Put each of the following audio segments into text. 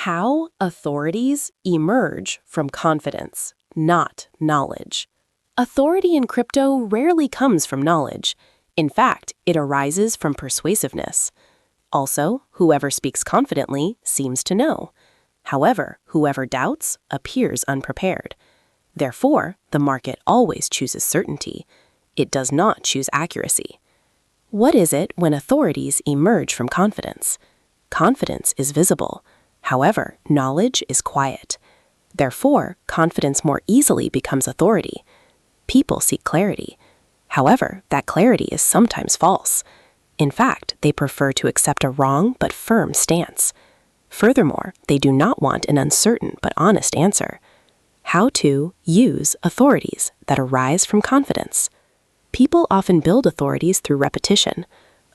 How authorities emerge from confidence, not knowledge. Authority in crypto rarely comes from knowledge. In fact, it arises from persuasiveness. Also, whoever speaks confidently seems to know. However, whoever doubts appears unprepared. Therefore, the market always chooses certainty. It does not choose accuracy. What is it when authorities emerge from confidence? Confidence is visible. However, knowledge is quiet. Therefore, confidence more easily becomes authority. People seek clarity. However, that clarity is sometimes false. In fact, they prefer to accept a wrong but firm stance. Furthermore, they do not want an uncertain but honest answer. How to use authorities that arise from confidence. People often build authorities through repetition.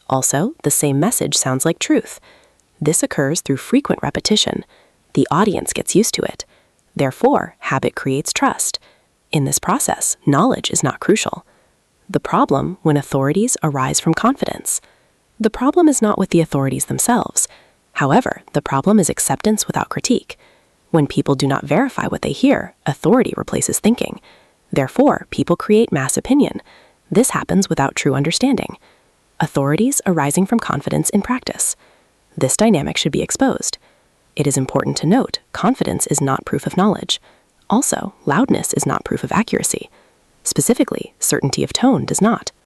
Also, the same message sounds like truth. This occurs through frequent repetition. The audience gets used to it. Therefore, habit creates trust. In this process, knowledge is not crucial. The problem when authorities arise from confidence. The problem is not with the authorities themselves. However, the problem is acceptance without critique. When people do not verify what they hear, authority replaces thinking. Therefore, people create mass opinion. This happens without true understanding. Authorities arising from confidence in practice. This dynamic should be exposed. It is important to note, confidence is not proof of knowledge. Also, loudness is not proof of accuracy. Specifically, certainty of tone does not.